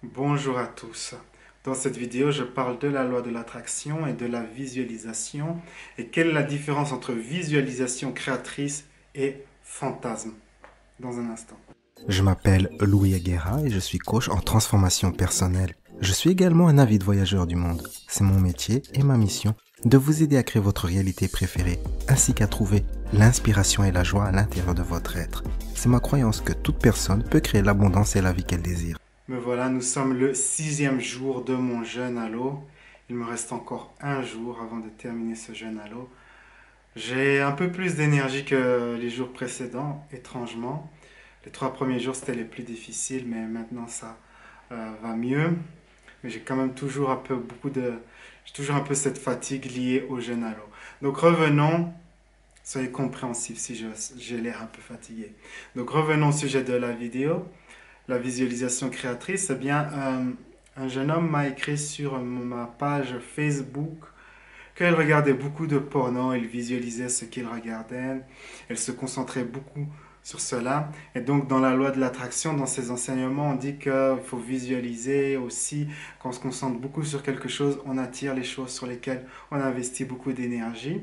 Bonjour à tous. Dans cette vidéo, je parle de la loi de l'attraction et de la visualisation et quelle est la différence entre visualisation créatrice et fantasme dans un instant. Je m'appelle Louis Aguera et je suis coach en transformation personnelle. Je suis également un avide voyageur du monde. C'est mon métier et ma mission de vous aider à créer votre réalité préférée ainsi qu'à trouver l'inspiration et la joie à l'intérieur de votre être. C'est ma croyance que toute personne peut créer l'abondance et la vie qu'elle désire. Me voilà, nous sommes le 6e jour de mon jeûne à l'eau. Il me reste encore un jour avant de terminer ce jeûne à l'eau. J'ai un peu plus d'énergie que les jours précédents, étrangement. Les 3 premiers jours, c'était les plus difficiles, mais maintenant ça va mieux. Mais j'ai quand même toujours un peu j'ai toujours un peu cette fatigue liée au jeûne à l'eau. Donc revenons, soyez compréhensifs si j'ai l'air un peu fatigué. Donc revenons au sujet de la vidéo, la visualisation créatrice. Eh bien, un jeune homme m'a écrit sur ma page Facebook qu'il regardait beaucoup de porno, il visualisait ce qu'il regardait, il se concentrait beaucoup sur cela. Et donc, dans la loi de l'attraction, dans ses enseignements, on dit qu'il faut visualiser aussi. Quand on se concentre beaucoup sur quelque chose, on attire les choses sur lesquelles on investit beaucoup d'énergie.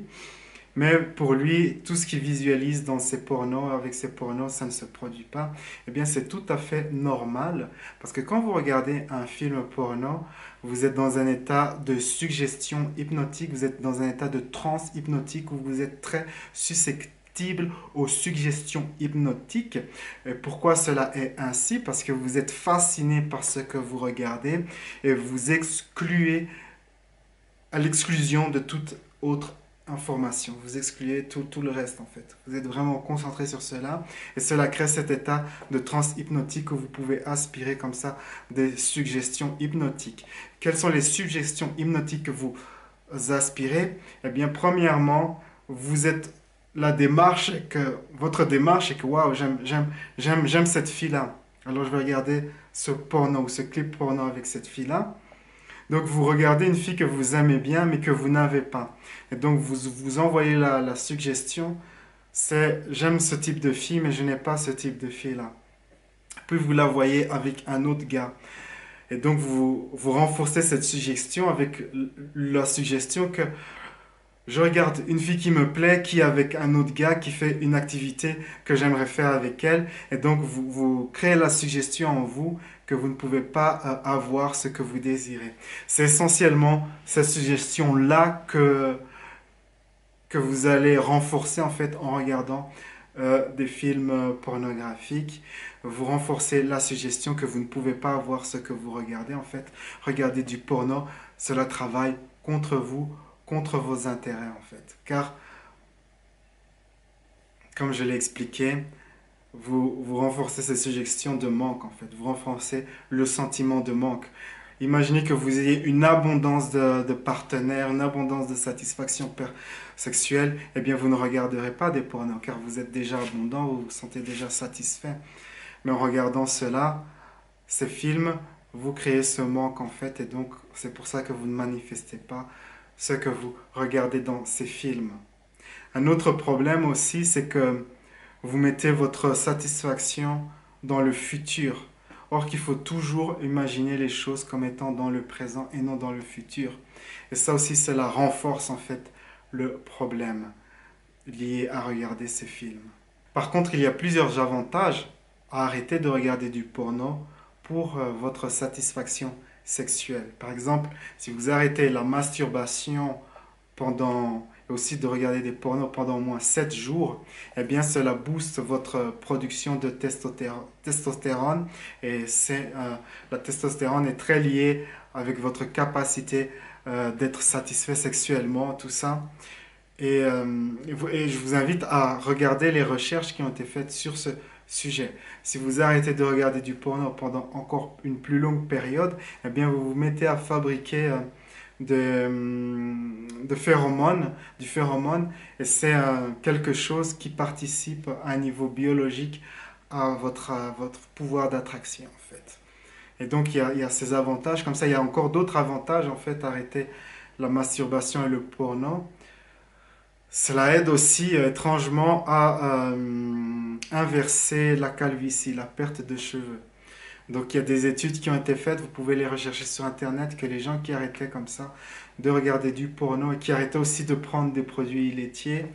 Mais pour lui, tout ce qu'il visualise dans ses pornos, avec ses pornos, ça ne se produit pas. Eh bien, c'est tout à fait normal. Parce que quand vous regardez un film porno, vous êtes dans un état de suggestion hypnotique, vous êtes dans un état de transe hypnotique où vous êtes très susceptible aux suggestions hypnotiques. Et pourquoi cela est ainsi? Parce que vous êtes fasciné par ce que vous regardez et vous excluez à l'exclusion de toute autre information. Vous excluez tout le reste en fait. Vous êtes vraiment concentré sur cela et cela crée cet état de transe hypnotique où vous pouvez aspirer comme ça des suggestions hypnotiques. Quelles sont les suggestions hypnotiques que vous aspirez? Eh bien, premièrement, vous êtes votre démarche est que waouh, j'aime cette fille-là. Alors je vais regarder ce porno ou ce clip porno avec cette fille-là. Donc vous regardez une fille que vous aimez bien mais que vous n'avez pas. Et donc vous envoyez la suggestion, c'est j'aime ce type de fille mais je n'ai pas ce type de fille-là. Puis vous la voyez avec un autre gars. Et donc vous renforcez cette suggestion avec la suggestion que je regarde une fille qui me plaît, qui est avec un autre gars, qui fait une activité que j'aimerais faire avec elle. Et donc, vous créez la suggestion en vous que vous ne pouvez pas avoir ce que vous désirez. C'est essentiellement cette suggestion-là que vous allez renforcer en fait en regardant des films pornographiques. Vous renforcez la suggestion que vous ne pouvez pas avoir ce que vous regardez en fait. Regardez du porno, cela travaille contre vous, contre vos intérêts en fait. Car, comme je l'ai expliqué, vous renforcez cette suggestion de manque en fait. Vous renforcez le sentiment de manque. Imaginez que vous ayez une abondance de partenaires, une abondance de satisfaction sexuelle, eh bien vous ne regarderez pas des pornos car vous êtes déjà abondant, vous vous sentez déjà satisfait. Mais en regardant cela, ces films, vous créez ce manque en fait et donc c'est pour ça que vous ne manifestez pas ce que vous regardez dans ces films. Un autre problème aussi, c'est que vous mettez votre satisfaction dans le futur. Or qu'il faut toujours imaginer les choses comme étant dans le présent et non dans le futur. Et ça aussi, cela renforce en fait le problème lié à regarder ces films. Par contre, il y a plusieurs avantages à arrêter de regarder du porno pour votre satisfaction sexuelle. Par exemple, si vous arrêtez la masturbation et aussi de regarder des pornos pendant au moins 7 jours, eh bien cela booste votre production de testostérone et la testostérone est très liée avec votre capacité d'être satisfait sexuellement, tout ça. Et je vous invite à regarder les recherches qui ont été faites sur ce sujet. Si vous arrêtez de regarder du porno pendant encore une plus longue période, eh bien vous vous mettez à fabriquer de phéromones, du phéromone, et c'est quelque chose qui participe à un niveau biologique à votre pouvoir d'attraction en fait. Et donc il y a ces avantages, comme ça il y a encore d'autres avantages en fait, arrêter la masturbation et le porno. Cela aide aussi étrangement à inverser la calvitie, la perte de cheveux. Donc il y a des études qui ont été faites, vous pouvez les rechercher sur Internet, que les gens qui arrêtaient comme ça de regarder du porno et qui arrêtaient aussi de prendre des produits laitiers,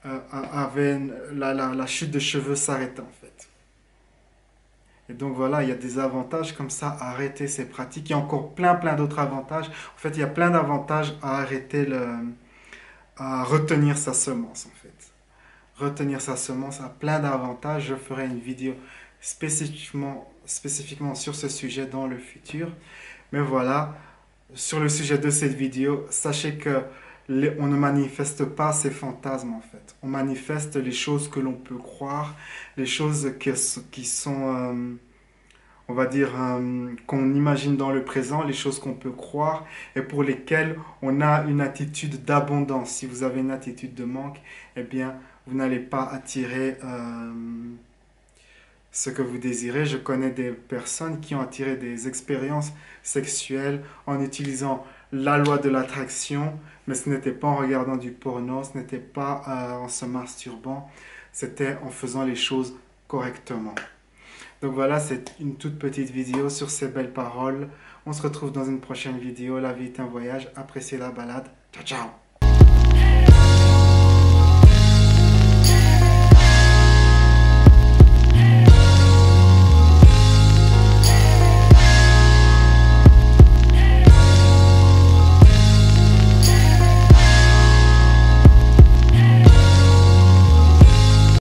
avaient la chute de cheveux s'arrêtait en fait. Et donc voilà, il y a des avantages comme ça à arrêter ces pratiques. Il y a encore plein d'autres avantages. En fait, il y a plein d'avantages à à retenir sa semence en fait. Retenir sa semence a plein d'avantages. Je ferai une vidéo spécifiquement sur ce sujet dans le futur. Mais voilà, sur le sujet de cette vidéo, sachez que on ne manifeste pas ses fantasmes en fait. On manifeste les choses que l'on peut croire, les choses qui sont, on va dire, qu'on imagine dans le présent, les choses qu'on peut croire et pour lesquelles on a une attitude d'abondance. Si vous avez une attitude de manque, eh bien, vous n'allez pas attirer ce que vous désirez. Je connais des personnes qui ont attiré des expériences sexuelles en utilisant la loi de l'attraction, mais ce n'était pas en regardant du porno, ce n'était pas en se masturbant, c'était en faisant les choses correctement. Donc voilà, c'est une toute petite vidéo sur ces belles paroles. On se retrouve dans une prochaine vidéo. La vie est un voyage. Appréciez la balade. Ciao, ciao!